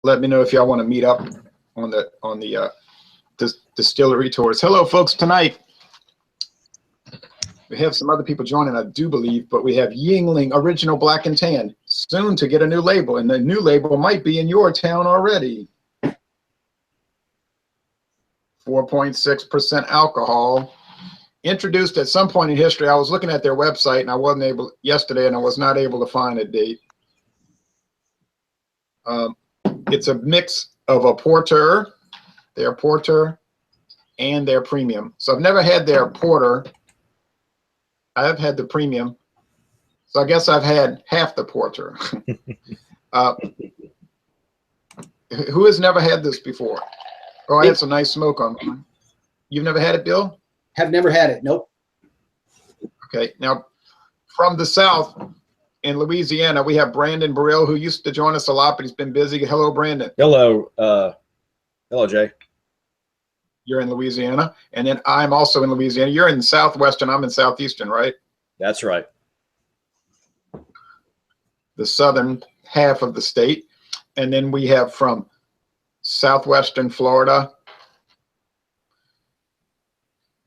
let me know if y'all want to meet up on the distillery tours. Hello, folks. Tonight we have some other people joining, I do believe, but we have Yuengling Original Black and Tan, soon to get a new label, and the new label might be in your town already. 4.6% alcohol. Introduced at some point in history. I was looking at their website, and I wasn't able yesterday, and I was not able to find a date. It's a mix of a porter, their porter, and their premium. So I've never had their porter. I have had the premium. So I guess I've had half the porter. Who has never had this before? Oh, I had some nice smoke on mine. You've never had it, Bill? Have never had it. Nope. Okay. Now, from the South in Louisiana, we have Brandon Burrell, who used to join us a lot, but he's been busy. Hello, Brandon. Hello. Hello, Jay. You're in Louisiana. And then I'm also in Louisiana. You're in Southwestern. I'm in Southeastern, right? That's right. The southern half of the state. And then we have from Southwestern Florida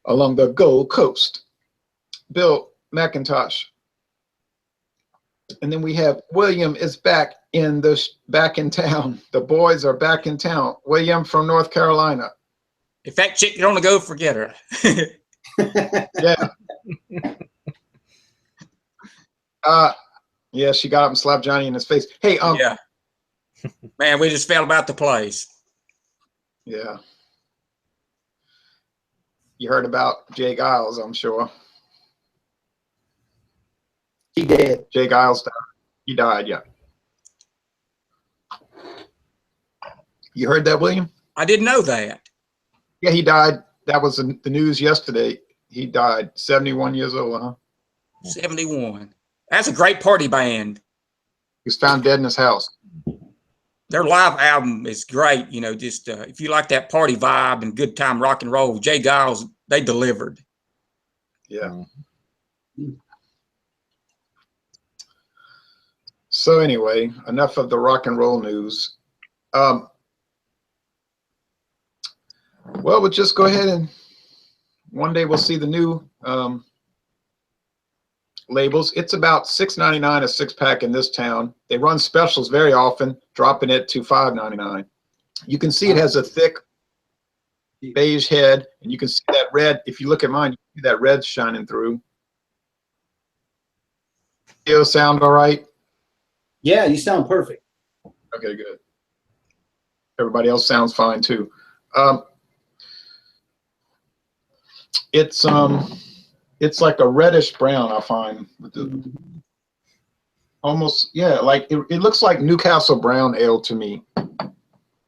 along the Gold Coast, Bill McIntosh. And then we have William is back in town. The boys are back in town. William from North Carolina. If that chick get on the go, forget her. Yeah. Yeah, she got up and slapped Johnny in his face. Hey, yeah. Man, we just fell about the place. Yeah. You heard about Jay Giles, I'm sure. He did. Jay Giles died. He died, yeah. You heard that, William? I didn't know that. Yeah, he died. That was the news yesterday. He died, 71 years old, huh? 71. That's a great party band. He was found dead in his house. Their live album is great. You know, just if you like that party vibe and good time rock and roll, Jay Giles, they delivered. Yeah. So anyway, enough of the rock and roll news. Well, we'll just go ahead and one day we'll see the new labels. It's about $6.99 a 6-pack in this town. They run specials very often, dropping it to $5.99. You can see it has a thick beige head, and you can see that red. If you look at mine, you see that red shining through. Audio sound all right? Yeah, you sound perfect. Okay, good. Everybody else sounds fine too. It's like a reddish brown, I find. With the, almost, yeah, like it looks like Newcastle brown ale to me.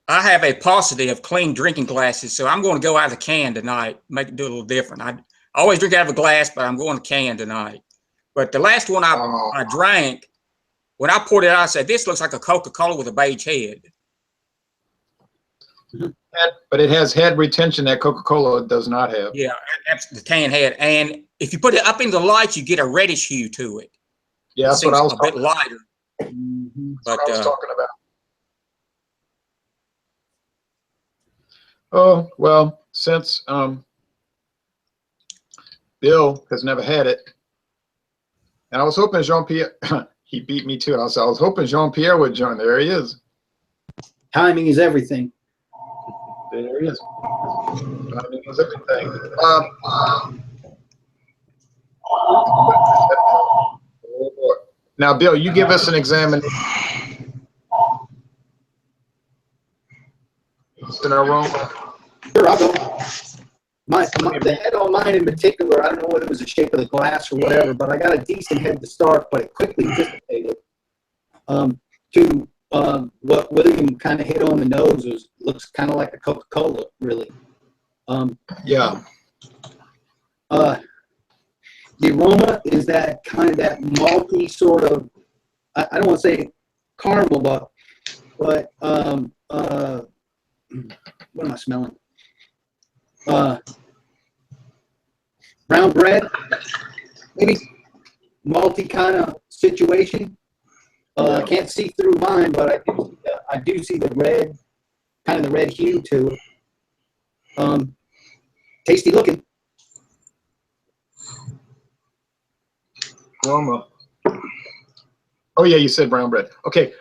I have a paucity of clean drinking glasses, so I'm going to go out of the can tonight, make it do a little different. I always drink out of a glass, but I'm going to can tonight. But the last one I drank, when I poured it out, I said, this looks like a Coca-Cola with a beige head. But it has head retention that Coca-Cola does not have. Yeah, that's the tan head. And if you put it up in the lights, you get a reddish hue to it. Yeah, that's what I was a bit lighter. But I was talking about. Oh, well, since Bill has never had it, and I was hoping Jean-Pierre, he beat me to it. I was hoping Jean-Pierre would join. There he is. Timing is everything. There he is. Timing is everything. Now, Bill, you give us an examination. In our room. Sure, I'll go. The head on mine in particular, I don't know whether it was the shape of the glass or whatever, but I got a decent head to start, but it quickly dissipated. What William kind of hit on the nose looks kind of like a Coca-Cola, really. Yeah. The aroma is that kind of that malty sort of, I don't want to say caramel, but what am I smelling? Brown bread, maybe malty kind of situation. I can't see through mine, but I do see the red, kind of the red hue to it. Tasty looking. Aroma. Oh yeah, you said brown bread. Okay,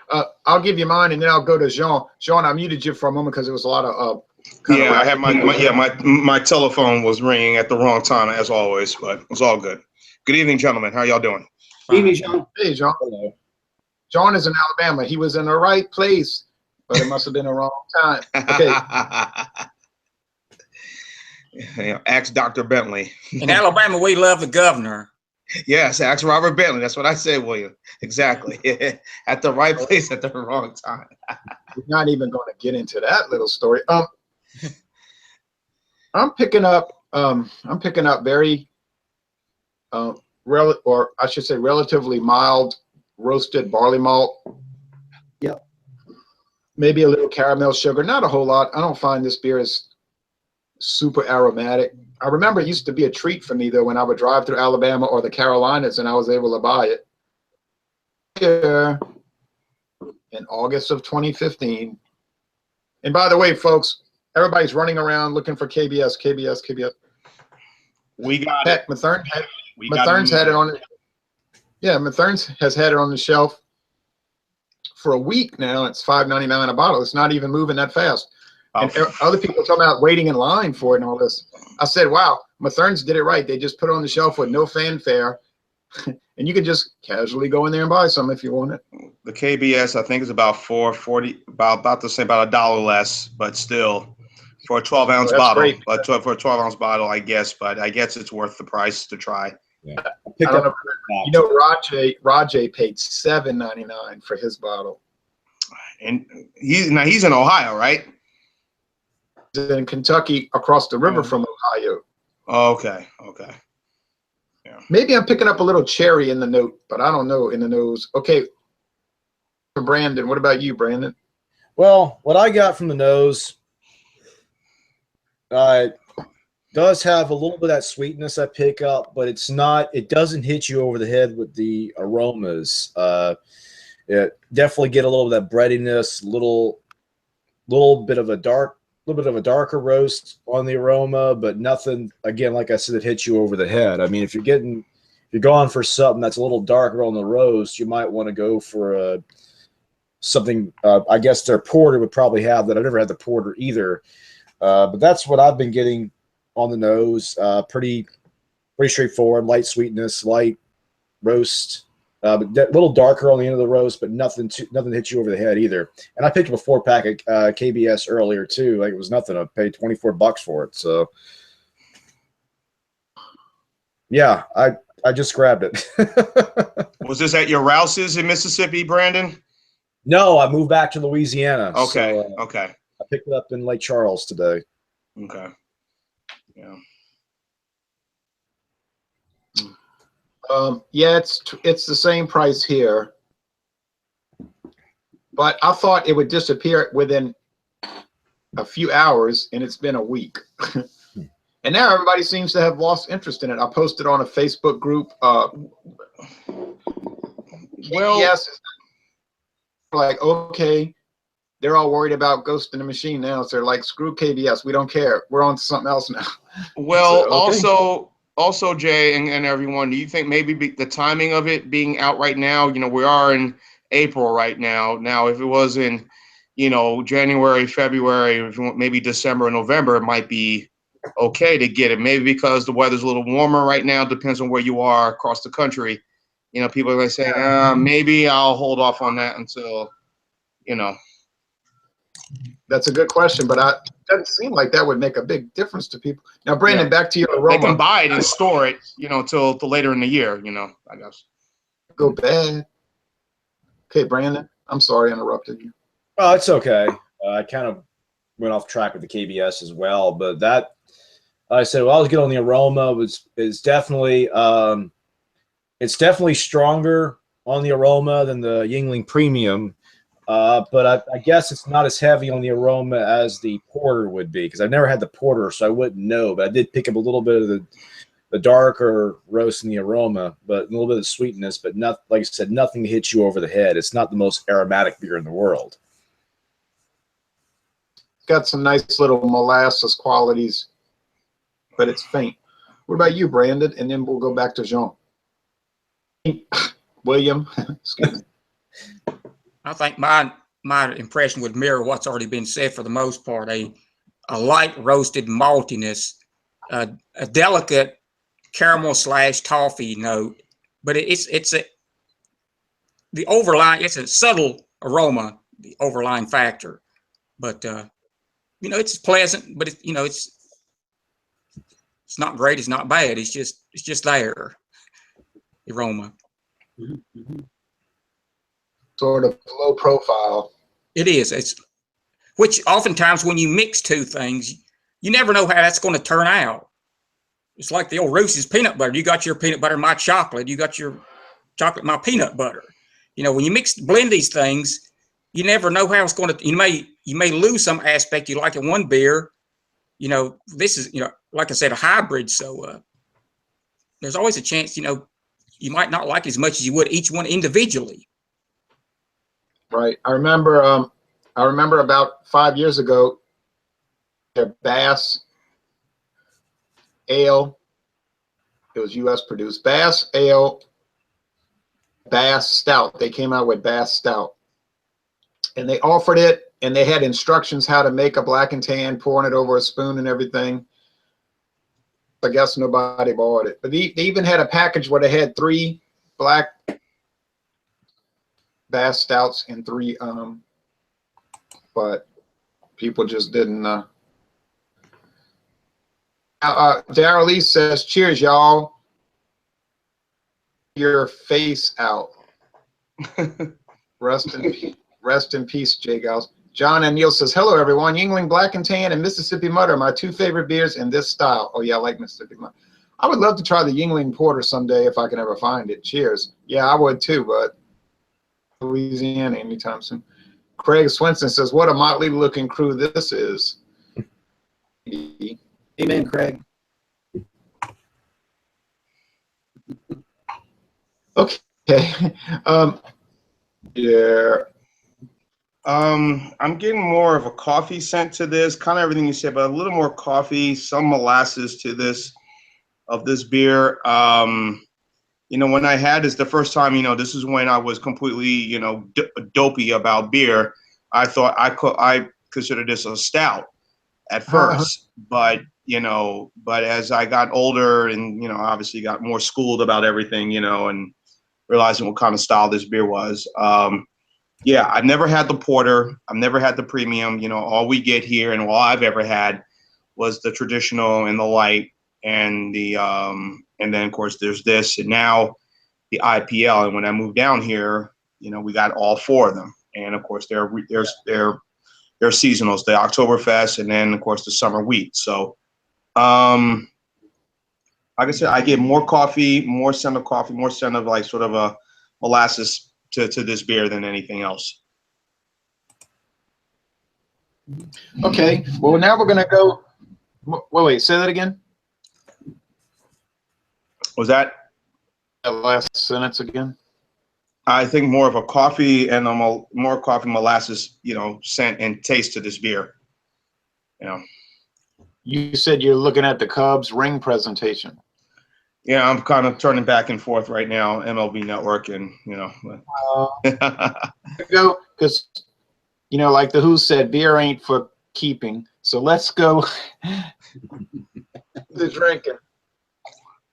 I'll give you mine, and then I'll go to Jean. Jean, I muted you for a moment because there was a lot of. Yeah, I had my telephone was ringing at the wrong time as always, but it's all good. Good evening, gentlemen. How y'all doing? Evening, Sean. Hey, Jean. Hello. John is in Alabama. He was in the right place, but it must have been the wrong time. Okay. Yeah, ask Dr. Bentley. In Alabama, we love the governor. Yes, ask Robert Bentley. That's what I said, William. Exactly. At the right place at the wrong time. We're not even going to get into that little story. I'm picking up very relatively mild roasted barley malt. Yep. Maybe a little caramel sugar, not a whole lot. I don't find this beer is super aromatic. I remember it used to be a treat for me though when I would drive through Alabama or the Carolinas and I was able to buy it. Here in August of 2015. And by the way, folks, everybody's running around looking for KBS. We got Heck, it. Mathern's had it on it. Yeah, Mathern's has had it on the shelf for a week now. It's $5.99 a bottle. It's not even moving that fast. And other people are talking about waiting in line for it and all this. I said, wow, Mathern's did it right. They just put it on the shelf with no fanfare. And you can just casually go in there and buy some if you want it. The KBS, I think, is about $4.40, about the same, about $1 less, but still for a 12-ounce bottle. Great. But for a 12-ounce bottle, I guess. But I guess it's worth the price to try. Yeah. I don't know. You know, Rajay paid $7.99 for his bottle. And he's in Ohio, right? He's in Kentucky, across the river from Ohio. Okay. Yeah. Maybe I'm picking up a little cherry in the note, but I don't know in the nose. Okay. Brandon, what about you, Brandon? Well, what I got from the nose, does have a little bit of that sweetness I pick up, but it doesn't hit you over the head with the aromas. It definitely get a little of that breadiness, little bit of a darker roast on the aroma, but nothing, again, like I said, that hits you over the head. I mean, if you're going for something that's a little darker on the roast, you might want to go for something, I guess their porter would probably have that. I've never had the porter either. But that's what I've been getting on the nose. Pretty straightforward, light sweetness, light roast, but a little darker on the end of the roast, but nothing hits you over the head either. And I picked up a 4-pack of KBS earlier too. Like it was nothing. I paid $24 for it. So yeah, I just grabbed it. Was this at your Rouse's in Mississippi, Brandon? No, I moved back to Louisiana. Okay. So, Okay. I picked it up in Lake Charles today. Okay. Yeah. Yeah, it's the same price here, but I thought it would disappear within a few hours, and it's been a week. And now everybody seems to have lost interest in it. I posted on a Facebook group. Yes, like, okay, they're all worried about Ghost in the Machine now, so they're like, screw KBS, we don't care, we're on to something else now. Well, So, okay. also Jay and everyone, do you think maybe the timing of it being out right now, we are in April right now. Now, if it was in, January, February, maybe December or November, it might be okay to get it. Maybe because the weather's a little warmer right now, depends on where you are across the country. People are going to say, maybe I'll hold off on that until, That's a good question, but it doesn't seem like that would make a big difference to people. Now, Brandon, back to your aroma. They can buy it and store it, till later in the year, I guess. Go bad. Okay, Brandon, I'm sorry I interrupted you. Oh, it's okay. I kind of went off track with the KBS as well, but that, I said, well, I was good on the aroma. It's definitely stronger on the aroma than the Yuengling Premium. But I guess it's not as heavy on the aroma as the porter would be, because I've never had the porter, so I wouldn't know. But I did pick up a little bit of the darker roast and the aroma, but a little bit of sweetness, but not, like I said, nothing to hit you over the head. It's not the most aromatic beer in the world. Got some nice little molasses qualities, but it's faint. What about you, Brandon? And then we'll go back to Jean. William, excuse me. I think my impression would mirror what's already been said for the most part. A light roasted maltiness, a delicate caramel / toffee note, but it's a subtle aroma, the overlying factor. But it's pleasant, but it's not great, it's not bad. It's just there. The aroma. Sort of low profile. It is. Which oftentimes when you mix two things, you never know how that's going to turn out. It's like the old Reese's peanut butter. You got your peanut butter, my chocolate. You got your chocolate, my peanut butter. When you blend these things, you never know how it's going to. You may lose some aspect you like in one beer. This is like I said, a hybrid. So there's always a chance. You might not like it as much as you would each one individually. Right. I remember about 5 years ago, a Bass Ale. It was U.S. produced. Bass Ale, Bass Stout. They came out with Bass Stout. And they offered it, and they had instructions how to make a black and tan, pouring it over a spoon and everything. I guess nobody bought it. But they even had a package where they had 3 black Bass Stouts and 3, but people just didn't. Daryl Lee says, cheers, y'all. Your face out. Rest in peace, Jay Gals. John and Neil says, hello, everyone. Yuengling Black and Tan and Mississippi Mud are my 2 favorite beers in this style. Oh, yeah, I like Mississippi Mud. I would love to try the Yuengling Porter someday if I can ever find it. Cheers. Yeah, I would too, but Louisiana anytime soon. Craig Swenson says, what a motley looking crew this is. Amen, Craig. Okay. Yeah. I'm getting more of a coffee scent to this, kind of everything you said, but a little more coffee, some molasses to this beer. When I had this the first time, this is when I was completely, dopey about beer. I thought I considered this a stout at first, but as I got older and, obviously got more schooled about everything, and realizing what kind of style this beer was. Yeah, I've never had the porter. I've never had the premium. All we get here and all I've ever had was the traditional and the light and the and then of course there's this and now the IPL. And when I moved down here, we got all 4 of them. And of course they're seasonals, the Oktoberfest, and then of course the summer wheat. So like I said, I get more coffee, more scent of coffee, more scent of like sort of a molasses to this beer than anything else. Okay. Well, now we're going to go. Wait, say that again. Was that last sentence again? I think more of a coffee and more coffee molasses, scent and taste to this beer. You said you're looking at the Cubs ring presentation. Yeah, I'm kind of turning back and forth right now, MLB Network, and go because like the Who said, beer ain't for keeping. So let's go the drinking.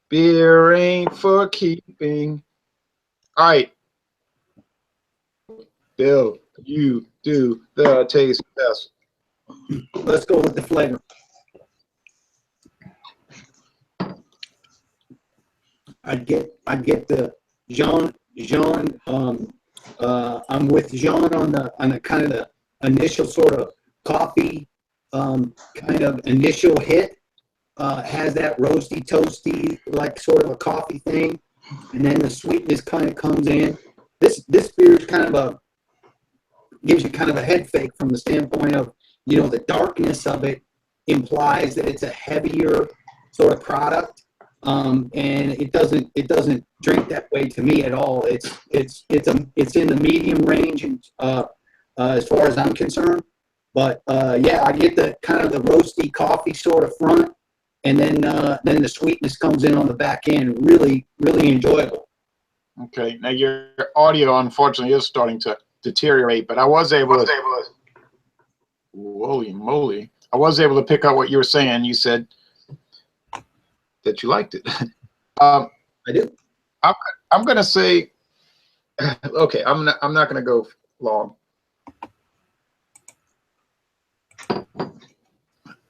Beer ain't for keeping. All right, Bill, you do the taste test. Let's go with the flavor. I get the Jean. I'm with Jean on the kind of the initial sort of coffee, kind of initial hit. Has that roasty, toasty, like sort of a coffee thing, and then the sweetness kind of comes in. This beer is kind of gives you kind of a head fake from the standpoint of the darkness of it implies that it's a heavier sort of product. and it doesn't drink that way to me at all. It's in the medium range, and as far as I'm concerned. But yeah, I get the kind of the roasty coffee sort of front, and then the sweetness comes in on the back end. Really, really enjoyable. Okay, now your audio unfortunately is starting to deteriorate, but I was able to. Holy moly! I was able to pick up what you were saying. You said that you liked it. I do. I'm gonna say, okay. I'm not gonna go long.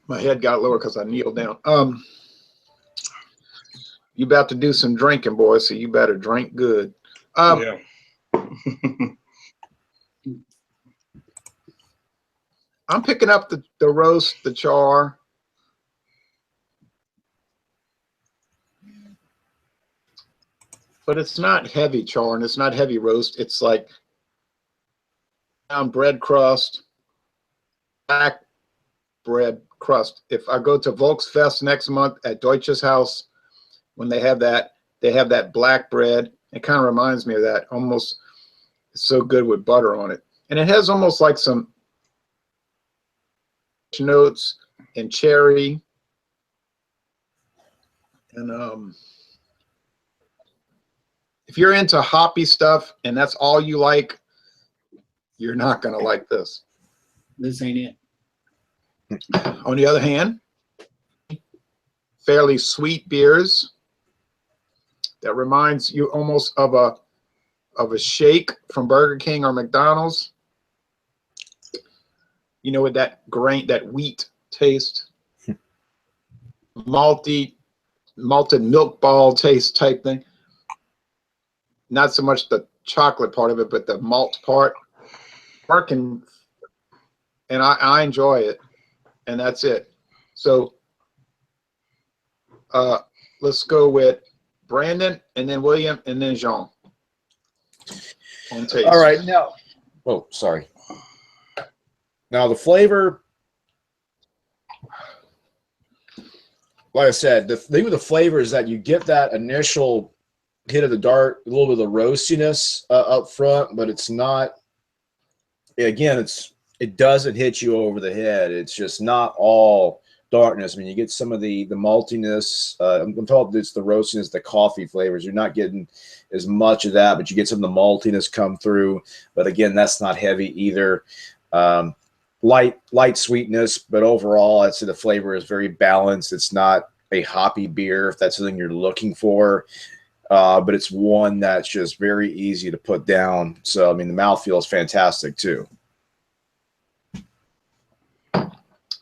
My head got lower because I kneeled down. You about to do some drinking, boy, so you better drink good. Yeah. I'm picking up the roast, the char. But it's not heavy char and it's not heavy roast. It's like brown bread crust, black bread crust. If I go to Volksfest next month at Deutsches Haus, when they have that black bread. It kind of reminds me of that. Almost, it's so good with butter on it. And it has almost like some notes and cherry. And if you're into hoppy stuff and that's all you like, you're not going to like this. This ain't it. On the other hand, fairly sweet beers that reminds you almost of a shake from Burger King or McDonald's. You know, with that wheat taste, malted milk ball taste type thing. Not so much the chocolate part of it, but the malt part. Working, and I enjoy it, and that's it. So let's go with Brandon, and then William, and then Jean. On taste. All right, now. Oh, sorry. Now the flavor, like I said, the thing with the flavor is that you get that initial hit of the dark, a little bit of the roastiness up front, but it's not. Again, it doesn't hit you over the head. It's just not all darkness. I mean, you get some of the maltiness. I'm talking it's the roastiness, the coffee flavors. You're not getting as much of that, but you get some of the maltiness come through. But again, that's not heavy either. Light sweetness, but overall, I'd say the flavor is very balanced. It's not a hoppy beer if that's something you're looking for, but it's one that's just very easy to put down. So, I mean, the mouthfeel is fantastic too.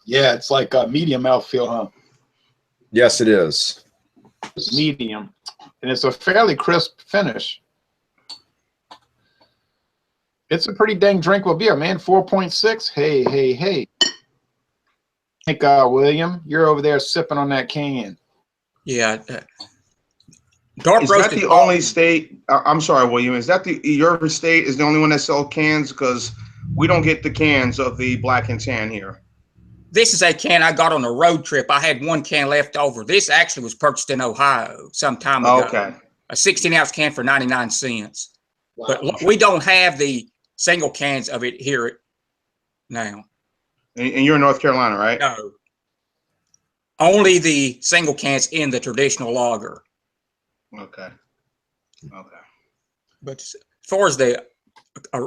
Yeah, it's like a medium mouthfeel, huh? Yes, it is. It's medium, and it's a fairly crisp finish. It's a pretty dang drinkable beer, man. 4.6. Hey. I think William, you're over there sipping on that can. Yeah. Dark Is roasted that the coffee. only state? I'm sorry, William. Is that your state is the only one that sells cans? Because we don't get the cans of the Black and Tan here. This is a can I got on a road trip. I had one can left over. This actually was purchased in Ohio some time ago. Okay. A 16-ounce can for 99 cents. Wow. But we don't have the single cans of it here now. And you're in North Carolina, right? No. Only the single cans in the traditional lager. Okay. But as far as the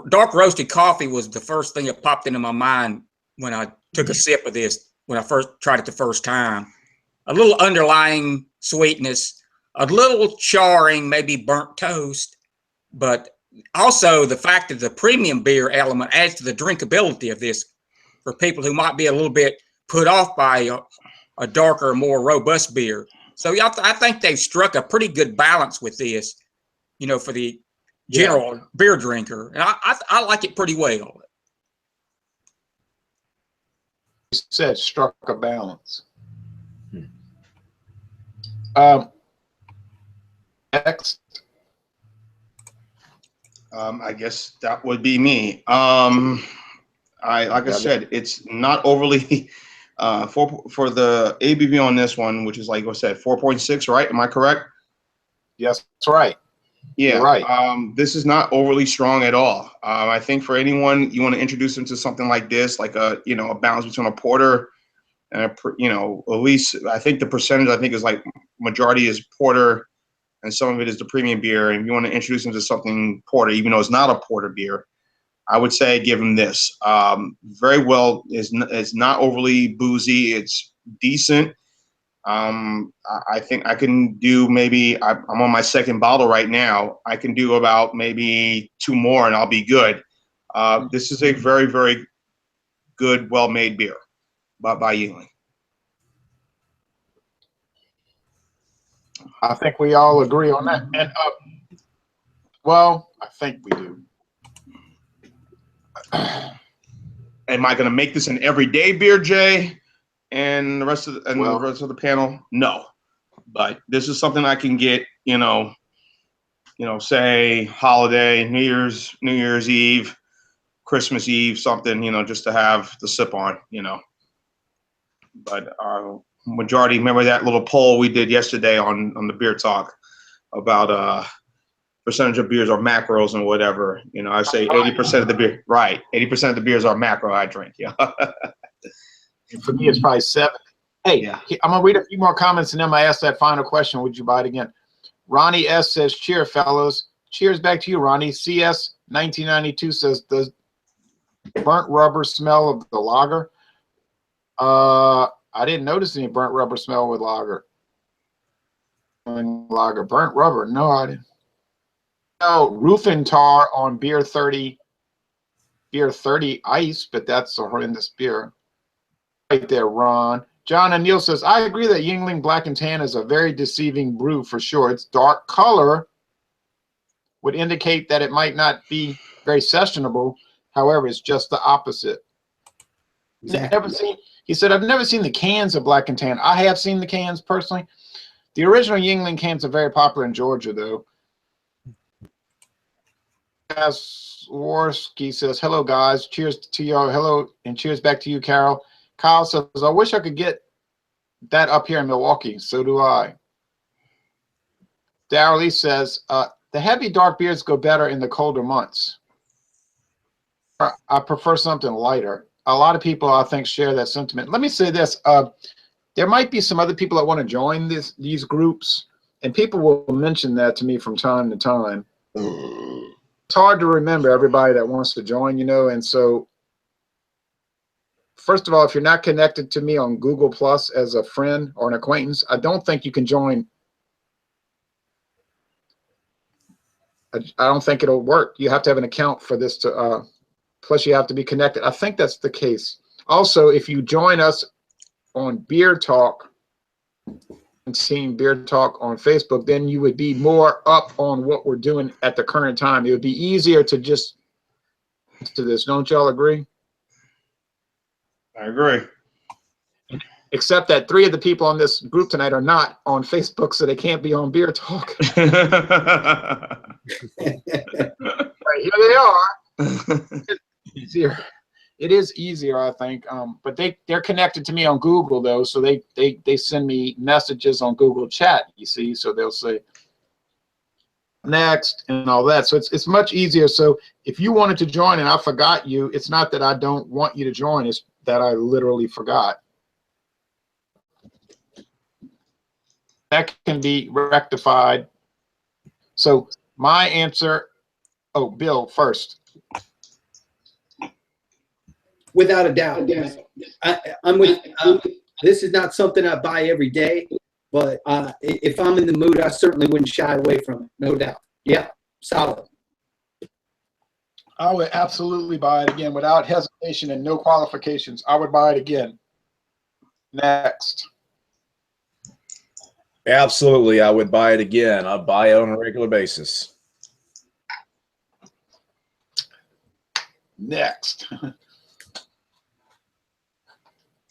dark roasted coffee was the first thing that popped into my mind when I took a sip of this, when I first tried it the first time. A little underlying sweetness, a little charring, maybe burnt toast, but also the fact that the premium beer element adds to the drinkability of this for people who might be a little bit put off by a darker, more robust beer. So yeah, I think they've struck a pretty good balance with this, you know, for the general beer drinker. And I like it pretty well. You said struck a balance. Next. I guess that would be me. Like I said, it's not overly For the ABV on this one, which is like I said, 4.6, right? Am I correct? Yes, that's right. Yeah. You're right. This is not overly strong at all. I think for anyone you want to introduce them to something like this, like a balance between a porter and at least I think the percentage is like majority is porter and some of it is the premium beer. And if you want to introduce them to something porter, even though it's not a porter beer, I would say give them this. Very well, is not overly boozy. It's decent. I think I can do maybe, I'm on my second bottle right now. I can do about maybe 2 more and I'll be good. This is a very, very good, well-made beer by Yuengling. I think we all agree on that. And well, I think we do. Am I going to make this an everyday beer, Jay, and the rest of the panel? No, but this is something I can get. Say holiday, New Year's Eve, Christmas Eve, something. Just to have the sip on. But majority, remember that little poll we did yesterday on the Beer Talk about percentage of beers are macros and whatever. I say 80% of the beer, right? 80% of the beers are macro I drink. Yeah. For me, it's probably 7. Hey, yeah. I'm gonna read a few more comments and then I ask that final question. Would you buy it again? Ronnie S says, "Cheers, fellows." Cheers back to you, Ronnie. CS 1992 says, "Does burnt rubber smell of the lager?" I didn't notice any burnt rubber smell with lager. Burnt rubber? No, I didn't. No, roofing tar on beer 30 ice, but that's a horrendous beer. Right there, Ron. John and Neil says, "I agree that Yuengling Black Tan is a very deceiving brew for sure. Its dark color would indicate that it might not be very sessionable. However, it's just the opposite." Exactly. He said, "I've never seen the cans of Black Tan. I have seen the cans personally. The original Yuengling cans are very popular in Georgia, though." Swarsky says, "Hello, guys. Cheers to y'all. Hello, and cheers back to you, Carol." Kyle says, "I wish I could get that up here in Milwaukee. So do I." Darrell Lee says, "The heavy dark beers go better in the colder months. I prefer something lighter." A lot of people, I think, share that sentiment. Let me say this. There might be some other people that want to join these groups, and people will mention that to me from time to time. It's hard to remember everybody that wants to join, and so first of all, if you're not connected to me on Google Plus as a friend or an acquaintance, I don't think you can join. I don't think it'll work. You have to have an account for this to, plus you have to be connected. I think that's the case. Also, if you join us on Beer Talk, Team Beer Talk on Facebook, then you would be more up on what we're doing at the current time. It would be easier to just to this. Don't y'all agree? I agree. Except that 3 of the people on this group tonight are not on Facebook, so they can't be on Beer Talk. Right, here they are. It's easier. It is easier, I think. But they're connected to me on Google though, so they send me messages on Google Chat. You see, so they'll say next and all that. So it's much easier. So if you wanted to join and I forgot you, it's not that I don't want you to join. It's that I literally forgot. That can be rectified. So my answer. Oh, Bill first. Without a doubt. I'm with this is not something I buy every day, but if I'm in the mood, I certainly wouldn't shy away from it, no doubt. Yeah, solid. I would absolutely buy it again without hesitation and no qualifications. I would buy it again. Next. Absolutely, I would buy it again. I'd buy it on a regular basis. Next.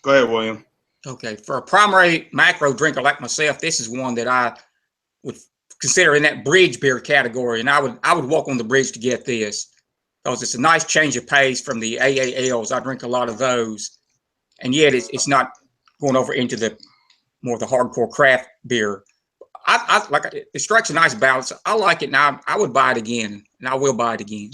Go ahead, William. Okay, for a primary macro drinker like myself, this is one that I would consider in that bridge beer category, and I would walk on the bridge to get this because it's a nice change of pace from the AALs. I drink a lot of those, and yet it's not going over into the more the hardcore craft beer. I like it. It strikes a nice balance. I like it now. I would buy it again, and I will buy it again.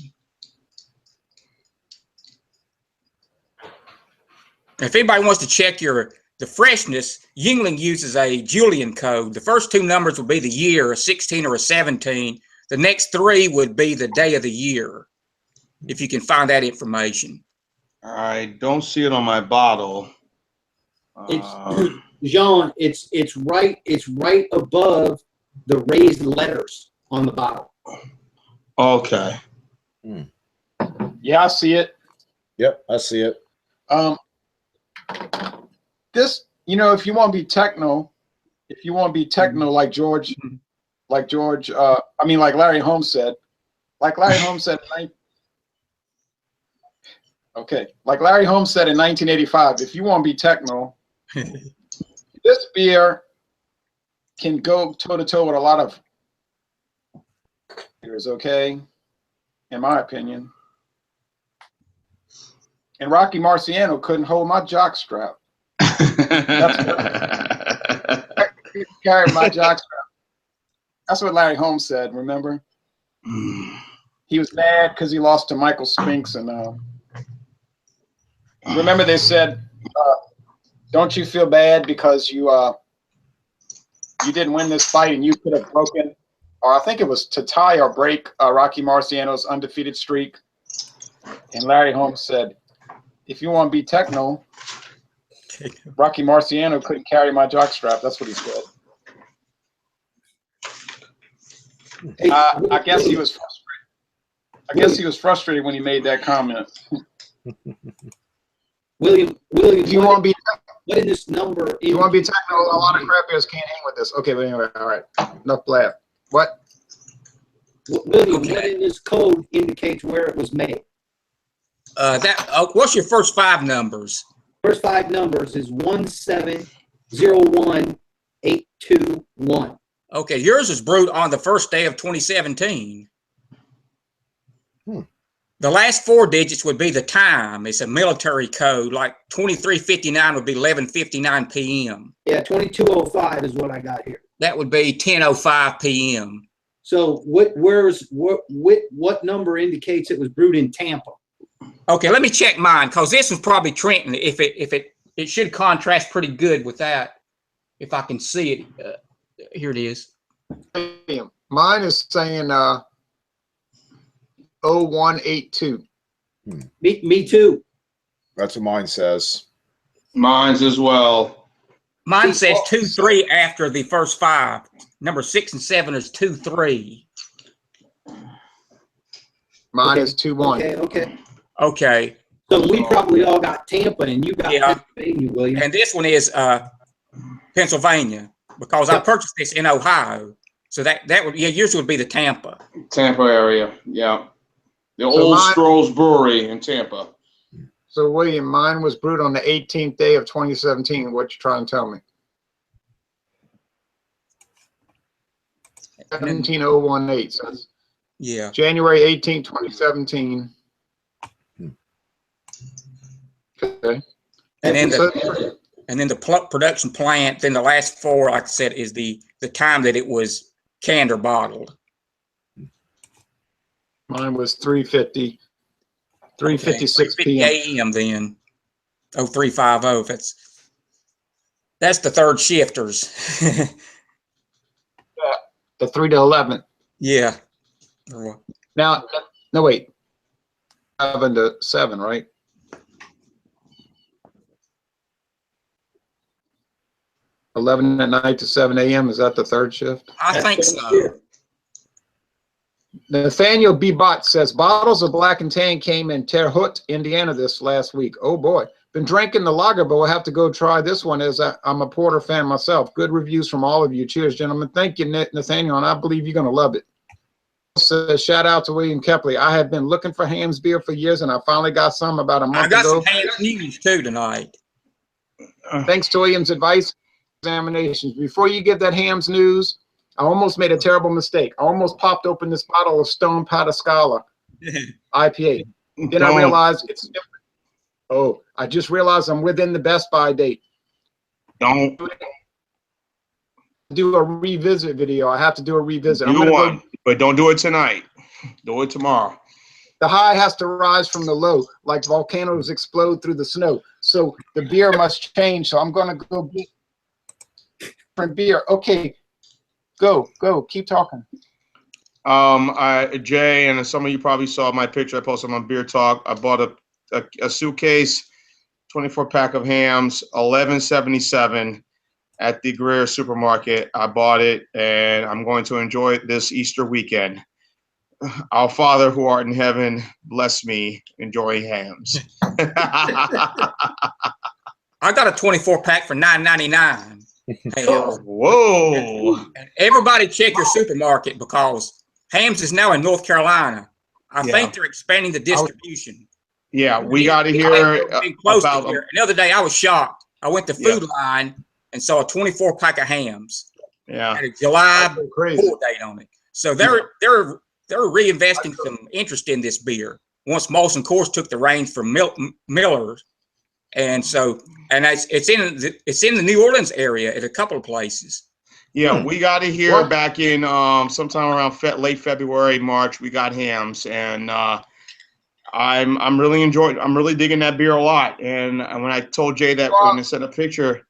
If anybody wants to check the freshness, Yuengling uses a Julian code. The first two numbers would be the year, a 16 or a 17. The next three would be the day of the year, if you can find that information. I don't see it on my bottle. It's Jean. It's right above the raised letters on the bottle. Okay. Yeah, I see it. Yep, I see it. This, if you want to be techno, like George, like Larry Holmes said, like Larry Holmes said in 1985, if you want to be techno, this beer can go toe to toe with a lot of beers, okay? In my opinion. And Rocky Marciano couldn't hold my jock strap. Carry my jock strap. That's what Larry Holmes said, remember? He was mad because he lost to Michael Spinks. And remember they said, don't you feel bad because you didn't win this fight and you could have broken, or I think it was to tie or break Rocky Marciano's undefeated streak. And Larry Holmes said, if you want to be techno, Rocky Marciano couldn't carry my jockstrap. That's what he said. I guess he was frustrated. I guess he was frustrated when he made that comment. William, if you want to be, what is this number? You want to be techno? A lot of crap beers can't hang with this. Okay, but anyway, all right. Enough laugh. What? William, what in this code indicates where it was made? What's your first five numbers? First five numbers is 1701821. Okay, yours is brewed on the first day of 2017. The last four digits would be the time. It's a military code, like 2359 would be 11:59 p.m. Yeah, 2205 is what I got here. That would be 10:05 p.m. So what number indicates it was brewed in Tampa? Okay, let me check mine, because this was probably Trenton. It should contrast pretty good with that. If I can see it, here it is. Mine is saying 0182. Me too. That's what mine says. Mine's as well. Mine says 23 after the first five. Number 6 and 7 is 23. Mine is 21. Okay. So we probably all got Tampa, and you got Pennsylvania, William. And this one is Pennsylvania, because I purchased this in Ohio. So that would, yours would be the Tampa area. Yeah. The old Strolls Brewery in Tampa. So William, mine was brewed on the 18th day of 2017. What you trying to tell me? 17018. So yeah. January 18, 2017. Okay. And then the production plant, then the last four, like I said, is the time that it was canned or bottled. Mine was 3:56 p.m. a.m. then. 0350. That's the third shifters. The 3 to 11. Yeah. Now, no wait. 7 to 7, right? $11 at night to 7 a.m. Is that the third shift? I think so. Nathaniel B. Bott says bottles of Black and Tan came in Terre Haute, Indiana this last week. Oh boy, been drinking the lager, but we'll have to go try this one as I'm a porter fan myself. Good reviews from all of you. Cheers, gentlemen. Thank you, Nathaniel, and I believe you're going to love it. Says, shout out to William Kepley. I have been looking for Ham's beer for years, and I finally got some about a month ago. I got some Ham's news too tonight. Thanks to William's advice examinations. Before you get that Ham's news, I almost made a terrible mistake. I almost popped open this bottle of Stone Pata Scala IPA. Then I realized it's different. Oh, I just realized I'm within the Best Buy date. Don't Do a revisit video. I have to do a revisit. I'm do gonna one, go. but don't do it tonight. Do it tomorrow. The high has to rise from the low, like volcanoes explode through the snow. So the beer must change. So I'm gonna go get different beer. Okay, go, keep talking. Jay, and some of you probably saw my picture I posted on Beer Talk. I bought a suitcase, 24 pack of hams, $11.77 at the Greer supermarket. I bought it, and I'm going to enjoy it this Easter weekend. Our Father who art in heaven, bless me enjoying hams. I got a 24 pack for $9.99. Whoa! And everybody check your supermarket because Hams is now in North Carolina. I think they're expanding the distribution. Yeah, we got to hear about here. The other day I was shocked. I went to Food Line and saw a 24 pack of hams. Yeah, had a July 4 date on it. So they're reinvesting some interest in this beer. Once Molson Coors took the reins from Miller, and so it's in the New Orleans area at a couple of places. Yeah, we got to hear back in sometime around late February, March. We got hams, and I'm really digging that beer a lot. And when I told Jay that when I sent a picture,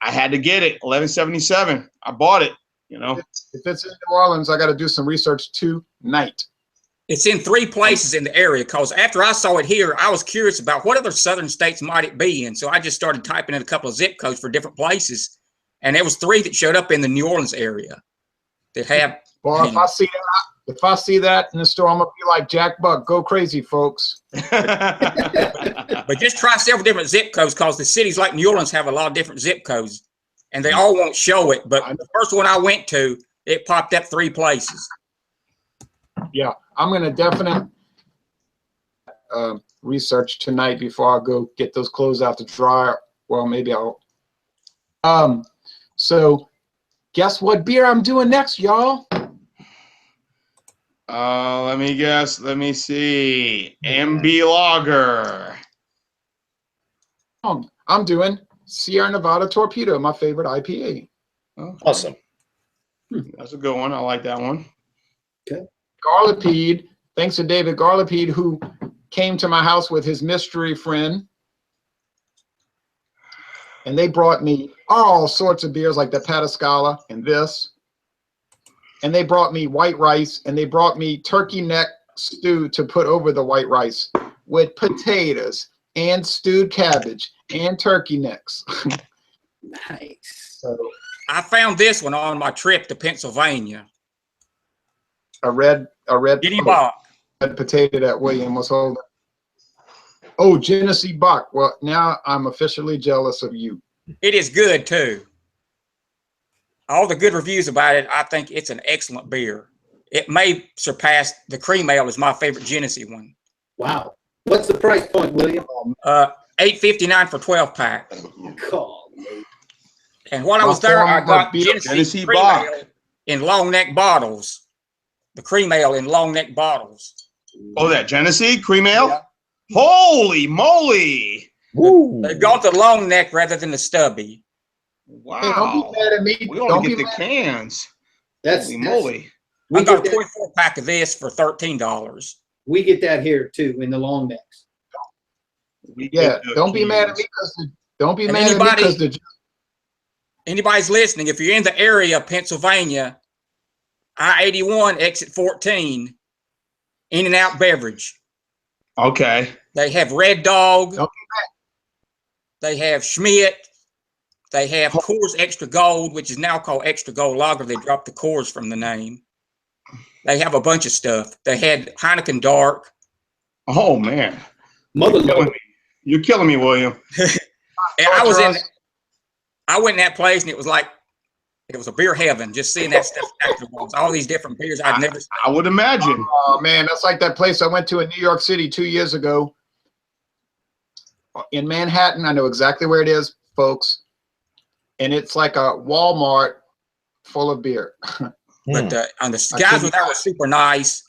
I had to get it. $11.77. I bought it. You know, if it's in New Orleans, I got to do some research tonight. It's in 3 places in the area because after I saw it here, I was curious about what other southern states might it be in. So I just started typing in a couple of zip codes for different places. And there was 3 that showed up in the New Orleans area that have. Well, if I see that in the store, I'm gonna be like Jack Buck, go crazy, folks. But just try several different zip codes because the cities like New Orleans have a lot of different zip codes, and they all won't show it. But the first one I went to, it popped up 3 places. Yeah, I'm gonna definitely research tonight before I go get those clothes out to dry. Well, maybe I'll. So guess what beer I'm doing next, y'all? Let me guess. Let me see. MB Lager. I'm doing Sierra Nevada Torpedo, my favorite IPA. Oh, Awesome. That's a good one. I like that one. Okay. Garlipede, thanks to David Garlipede, who came to my house with his mystery friend. And they brought me all sorts of beers like the Patascala and this. And they brought me white rice, and they brought me turkey neck stew to put over the white rice with potatoes and stewed cabbage and turkey necks. Nice. So, I found this one on my trip to Pennsylvania. a red Giddy Bach. potato that William was holding. Oh, Genesee Bach. Well, now I'm officially jealous of you. It is good too. All the good reviews about it, I think it's an excellent beer. It may surpass the cream ale is my favorite Genesee one. Wow. What's the price point, William? $8.59 for 12 pack. God. And while I was there, I got Genesee cream Bach ale in long neck bottles. The cream ale in long neck bottles. Oh, that Genesee cream ale? Yeah. Holy moly! Woo. They've gone to long neck rather than the stubby. Wow. Hey, don't be mad at me. We only get the cans. Holy moly. I got a 24 pack of this for $13. We get that here too in the long necks. Don't be mad at me because anybody's listening, if you're in the area of Pennsylvania, I-81 exit 14, In-N-Out Beverage. Okay. They have Red Dog. They have Schmidt. They have Coors Extra Gold, which is now called Extra Gold Lager. They dropped the Coors from the name. They have a bunch of stuff. They had Heineken Dark. Oh man, you're killing me, William. And I went in that place and it was like it was a beer heaven. Just seeing that stuff afterwards, all these different beers I'd never seen. I would imagine. Oh man, that's like that place I went to in New York City 2 years ago in Manhattan. I know exactly where it is, folks. And it's like a Walmart full of beer. But and the guys were there were super nice.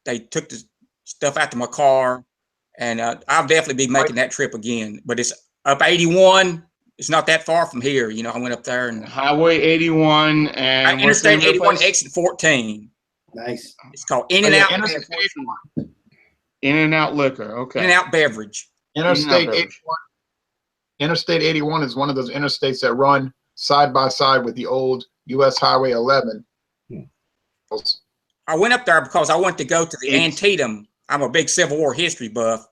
They took the stuff out to my car, And I'll definitely be making that trip again. But it's up 81. It's not that far from here. You know, I went up there and Highway 81 and what's the name Interstate of the 81, place? exit 14. Nice. It's called In and Out. Interstate In and Out Liquor. Okay. In and Out Beverage. Interstate 81. Interstate 81 is one of those interstates that run side by side with the old U.S. Highway 11. I went up there because I wanted to go to the It's- Antietam. I'm a big Civil War history buff,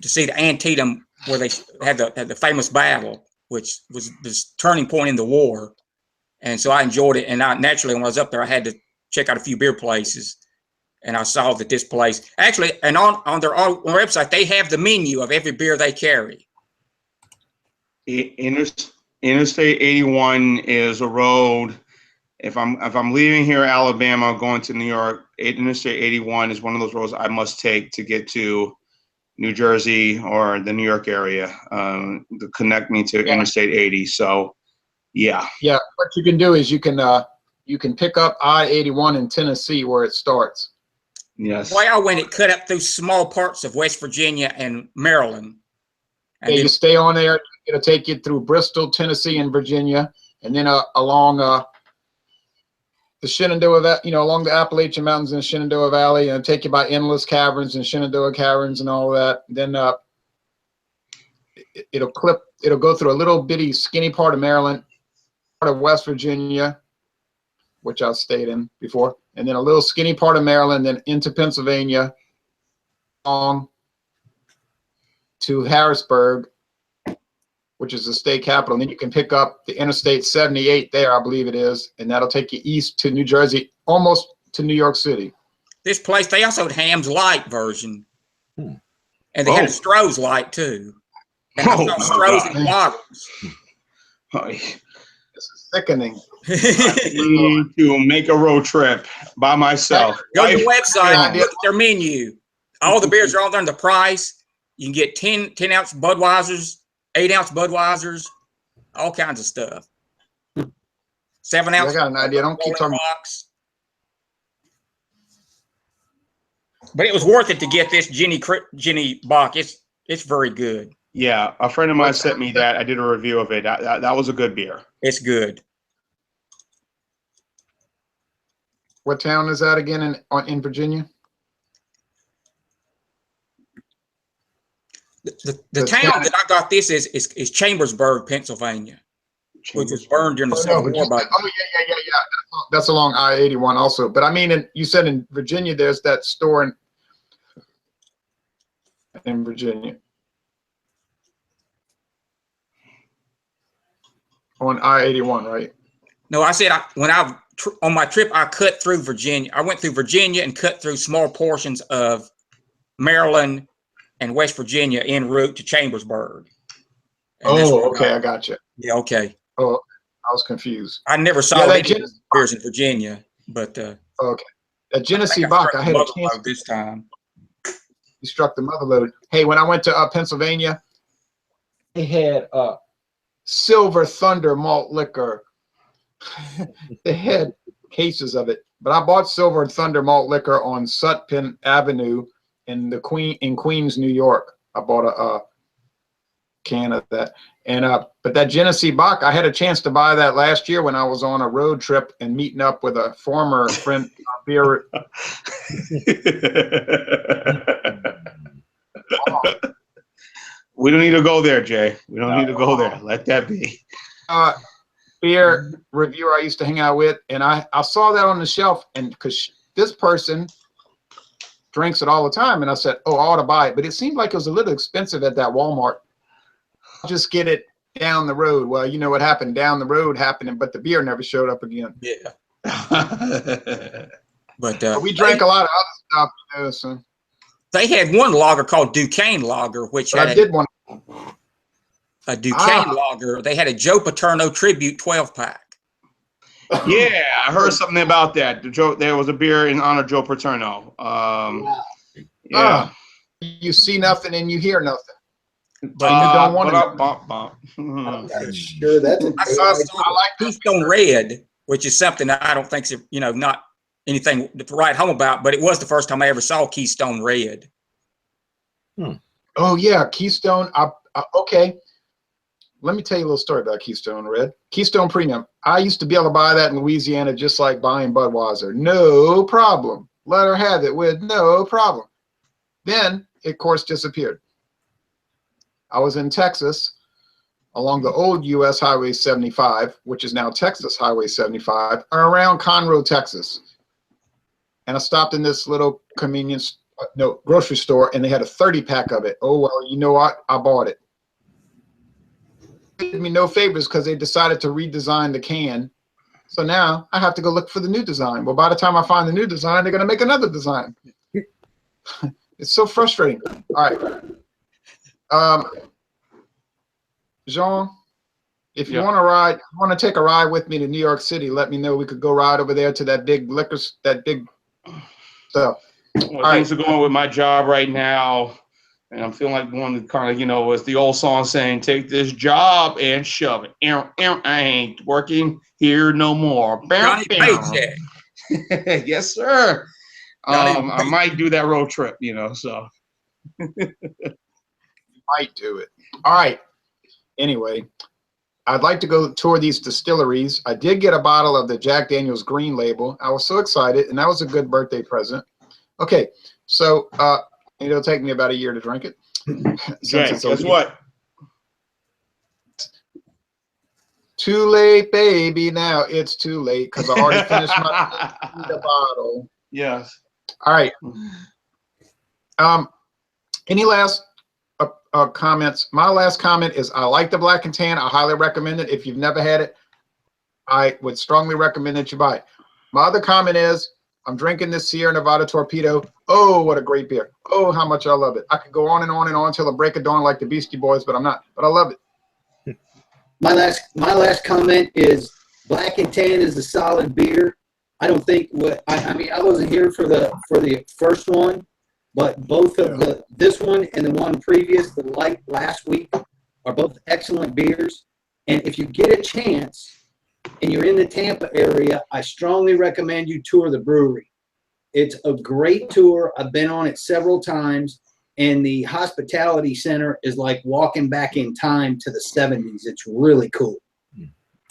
to see the Antietam where they had the famous battle, which was this turning point in the war. And so I enjoyed it. And naturally, when I was up there, I had to check out a few beer places. And I saw that this place actually, and on their website, they have the menu of every beer they carry. Interstate 81 is a road. If I'm leaving here, Alabama, going to New York, Interstate 81 is one of those roads I must take to get to New Jersey or the New York area, to connect me to Interstate 80. So, yeah. Yeah, what you can do is you can pick up I-81 in Tennessee where it starts. Yes. The way I went, it cut up through small parts of West Virginia and Maryland. And Yeah, then, you stay on there. It'll take you through Bristol, Tennessee, and Virginia, and then along the Shenandoah, along the Appalachian Mountains in the Shenandoah Valley, and take you by Endless Caverns and Shenandoah Caverns and all that. Then it'll go through a little bitty skinny part of Maryland, part of West Virginia, which I've stayed in before, and then a little skinny part of Maryland, then into Pennsylvania, along to Harrisburg, which is the state capital. And then you can pick up the Interstate 78 there, I believe it is, and that'll take you east to New Jersey, almost to New York City. this place, they also had Ham's Light version. And they had a Stroh's Light too. And I saw Stroh's in bottles. This is sickening. Need to make a road trip by myself. Go to the website, Yeah. look at their menu. All the beers are all there in the price. You can get 10 ounce Budweisers, 8 ounce Budweisers, all kinds of stuff. 7 ounce. I got an idea. Don't keep talking. Box. But it was worth it to get this Jenny Bach. It's very good. Yeah, a friend of mine sent me that. I did a review of it. That was a good beer. It's good. What town is that again in Virginia? The town that I got this is Chambersburg, Pennsylvania, which was burned during the Civil War. Yeah. That's along I-81 also. But I mean, you said in Virginia, there's that store in Virginia on I-81, right? No, I said on my trip, I cut through Virginia. I went through Virginia and cut through small portions of Maryland and West Virginia en route to Chambersburg. And that's where Okay, I got you. Yeah, okay. Oh, I was confused. I never saw Yeah, any beers in Virginia, but Okay, that Genesee Bach, I had a chance this time. You struck the mother load. Hey, when I went to Pennsylvania, they had Silver Thunder malt liquor. They had cases of it, but I bought Silver Thunder malt liquor on Sutpen Avenue in Queens, New York. I bought a can of that, and but that Genesee Bach, I had a chance to buy that last year when I was on a road trip and meeting up with a former friend beer. We don't need to go there, Jay. We don't need to go there. Let that be. Beer reviewer I used to hang out with, and I saw that on the shelf, and because this person drinks it all the time, and I said, oh, I ought to buy it, but it seemed like it was a little expensive at that Walmart. I'll just get it down the road. Well, you know what happened? Down the road happened, but the beer never showed up again. Yeah. But we drank a lot of other stuff, so. They had one lager called Duquesne Lager, which had I did one. a Duquesne Lager. They had a Joe Paterno tribute 12-pack. Yeah, I heard something about that. There was a beer in honor of Joe Paterno. Yeah. You see nothing and you hear nothing. But you don't want I'm sure that's a I saw Keystone Red, which is something that I don't think's not anything to write home about, but it was the first time I ever saw Keystone Red. Oh yeah, Keystone. Okay. Let me tell you a little story about Keystone Red. Keystone Premium. I used to be able to buy that in Louisiana just like buying Budweiser. No problem. Let her have it with no problem. Then it, of course, disappeared. I was in Texas along the old U.S. Highway 75, which is now Texas Highway 75, around Conroe, Texas. And I stopped in this little grocery store, and they had a 30-pack of it. Oh, well, you know what? I bought it. Did me no favors because they decided to redesign the can. So now I have to go look for the new design. Well, by the time I find the new design, they're going to make another design. It's so frustrating. All right. Jean, if you want to ride, want to take a ride with me to New York City, let me know. We could go ride over there to that big that big stuff. Well, things are going with my job right now. And I'm feeling like one of the kind of, you know, as the old song saying, take this job and shove it. I ain't working here no more. Johnny Paycheck. Yes, sir. I might do that road trip, you know, so. You might do it. All right. Anyway, I'd like to go tour these distilleries. I did get a bottle of the Jack Daniel's Green Label. I was so excited, and that was a good birthday present. Okay, so it'll take me about a year to drink it. Guess what? Too late, baby. Now it's too late because I already finished the bottle. Yes. All right. Any last comments? My last comment is I like the Black and Tan. I highly recommend it. If you've never had it, I would strongly recommend that you buy it. My other comment is I'm drinking this Sierra Nevada Torpedo. Oh, what a great beer. Oh, how much I love it. I could go on and on and on till the break of dawn like the Beastie Boys, but I'm not. But I love it. My last comment is Black and Tan is a solid beer. I don't think I mean I wasn't here for the first one, but both of this one and the one previous, the light last week, are both excellent beers. And if you get a chance and you're in the Tampa area, I strongly recommend you tour the brewery. It's a great tour. I've been on it several times, and the hospitality center is like walking back in time to the 70s. It's really cool.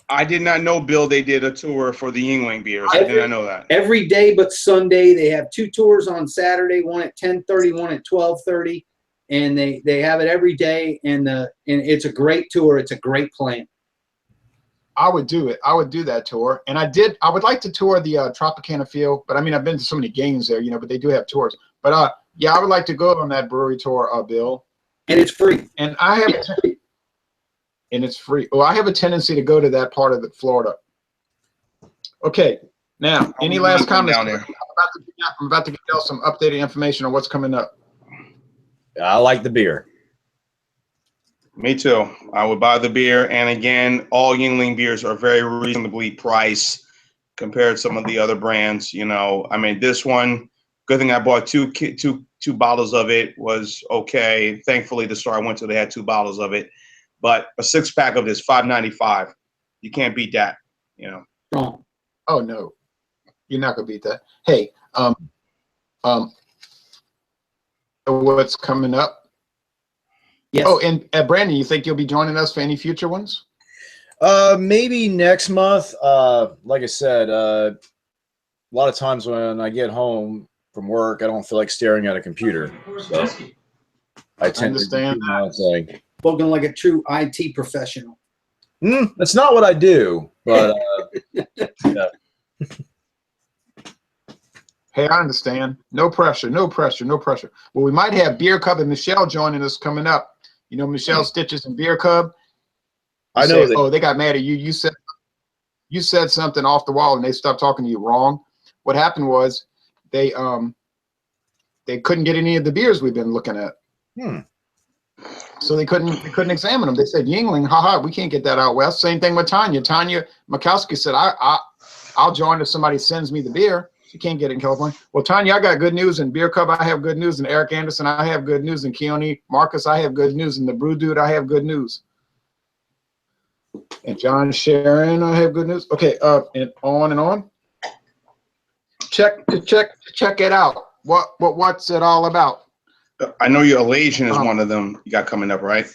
I did not know, Bill, they did a tour for the Yuengling beers. I did not know that. Every day but Sunday. They have 2 tours on Saturday, one at 10:30, one at 12:30, and they have it every day, and it's a great tour. It's a great plan. I would do it. I would do that tour. And I would like to tour the Tropicana Field, but I mean, I've been to so many games there, you know, but they do have tours. But yeah, I would like to go on that brewery tour, Bill. And it's free. And it's free. Oh, I have a tendency to go to that part of Florida. Okay. Now, any last comments? I'm about to give y'all some updated information on what's coming up. I like the beer. Me too. I would buy the beer. And again, all Yuengling beers are very reasonably priced compared to some of the other brands. You know, I mean, this one, good thing I bought two bottles of it, was okay. Thankfully, the store I went to, they had 2 bottles of it. But a 6-pack of this, $5.95. You can't beat that, you know. Oh no, you're not gonna beat that. Hey, what's coming up? Yes. Oh, and Brandon, you think you'll be joining us for any future ones? Maybe next month. Like I said, a lot of times when I get home from work, I don't feel like staring at a computer. So I tend to do my own thing. Spoken like a true IT professional. That's not what I do, but yeah. Hey, I understand. No pressure, no pressure, no pressure. Well, we might have Beer Cub and Michelle joining us coming up. You know, Michelle Stitches and Beer Cub. I know. Oh, they got mad at you. You said something off the wall, and they stopped talking to you. Wrong. What happened was they couldn't get any of the beers we've been looking at. So they couldn't examine them. They said, Yuengling, haha, we can't get that out west. Same thing with Tanya. Tanya Makowski said, I'll join if somebody sends me the beer. She can't get it in California. Well, Tanya, I got good news. In Beer Cub, I have good news. And Eric Anderson, I have good news. And Keone Marcus, I have good news. And the Brew Dude, I have good news. And John Sharon, I have good news. Okay, and on and on. Check it out. What's it all about? I know your Elation is one of them you got coming up, right?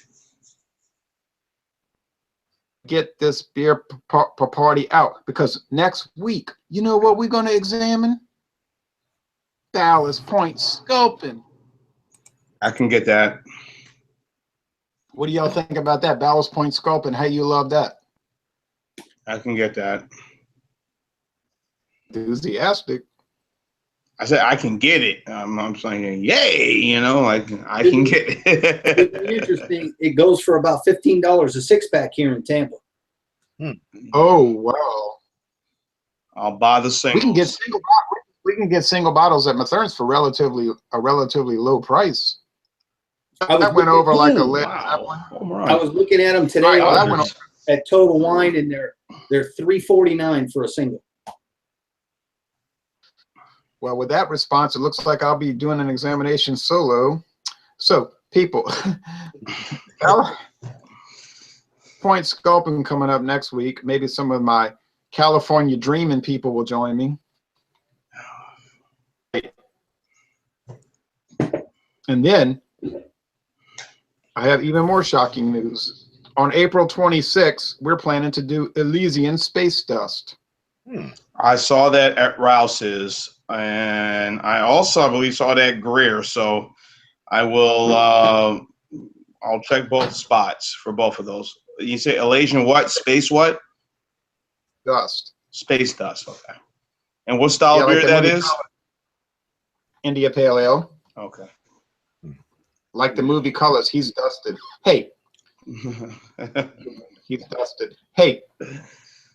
Get this beer party out, because next week, you know what we're going to examine? Ballast Point Sculpin. I can get that. What do y'all think about that? Ballast Point Sculpin. How you love that? I can get that. Enthusiastic. I said I can get it. I'm saying, yay, you know, like I can get it. It's interesting. It goes for about $15 a 6-pack here in Tampa. Oh wow! I'll buy the We can get singles. single bottles at Mathern's for a relatively low price. I was That went over like a Ooh, lead. wow. Home run. I was looking at them today Oh, that went at Total Wine, and they're $3.49 for a single. Well, with that response, it looks like I'll be doing an examination solo. So, people, Point Sculpin coming up next week. Maybe some of my California dreaming people will join me. And then I have even more shocking news. On April 26th, we're planning to do Elysian Space Dust. I saw that at Rouse's, and I also, I believe, saw that at Greer. So I will, I'll check both spots for both of those. You say Elation what? Space what? Dust. Space Dust. Okay. And what style Yeah, beer like the that movie is? India Pale Ale. Okay. Like the movie Colors, he's dusted. Hey, he's dusted. Hey,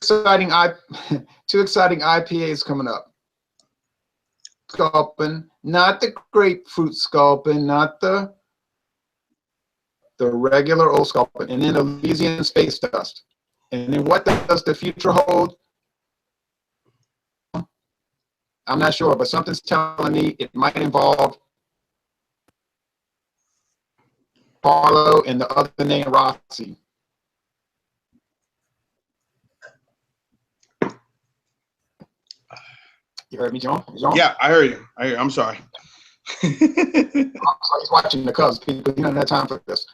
two exciting IPAs coming up. Sculpin, not the grapefruit Sculpin, not the regular old Sculpin, and then Elysian Space Dust. And then what does the future hold? I'm not sure, but something's telling me it might involve Carlo and the other name Rossi. You heard me, John? John? Yeah, I heard you. I'm sorry. I'm sorry, he's watching the Cubs. People, he doesn't have time for this.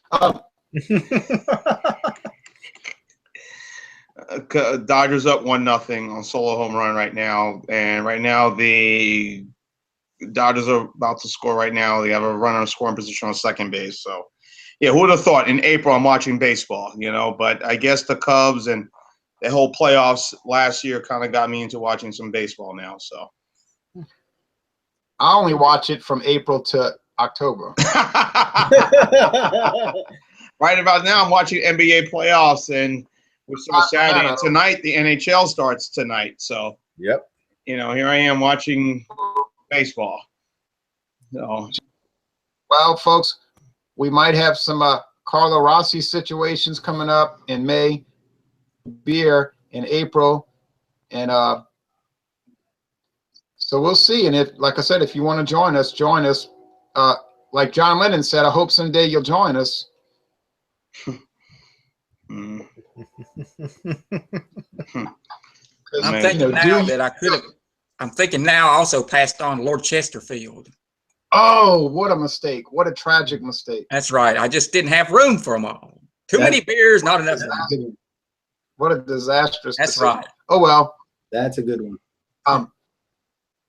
Dodgers up 1-0 on solo home run right now, and right now the Dodgers are about to score right now. They have a runner in scoring position on second base. So, yeah, who would have thought in April I'm watching baseball, you know? But I guess the Cubs and the whole playoffs last year kind of got me into watching some baseball now. So I only watch it from April to October. right about now, I'm watching NBA playoffs, and we're still Saturday. And tonight, the NHL starts tonight. So, Yep. you know, here I am watching baseball. So, Well, folks, we might have some Carlo Rossi situations coming up in May, beer in April, and so we'll see. And if, like I said, if you want to join us, join us. Like John Lennon said, I hope someday you'll join us. mm. I'm Man, thinking you know, now that I could have. I'm thinking now I also passed on Lord Chesterfield. Oh, what a mistake. What a tragic mistake. That's right. I just didn't have room for them all. Too many beers, not enough room. What a disastrous That's decision. right. Oh, well. That's a good one.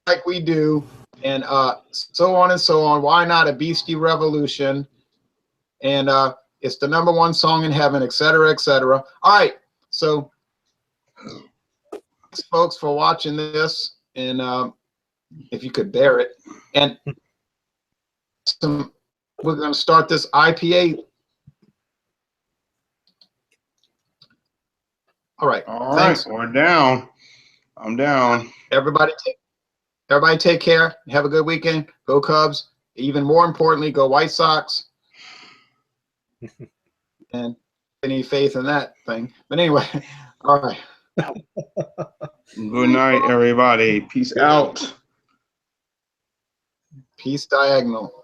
Like we do, and so on and so on. Why not a Beastie Revolution? And it's the #1 song in heaven, et cetera, et cetera. All right. So thanks, folks, for watching this. And if you could bear it. And we're going to start this IPA. All right. All Thanks. right, we're down. I'm down. Everybody take care. Have a good weekend. Go Cubs. Even more importantly, go White Sox. And any faith in that thing. But anyway, all right. Good night, everybody. Peace out. Peace diagonal.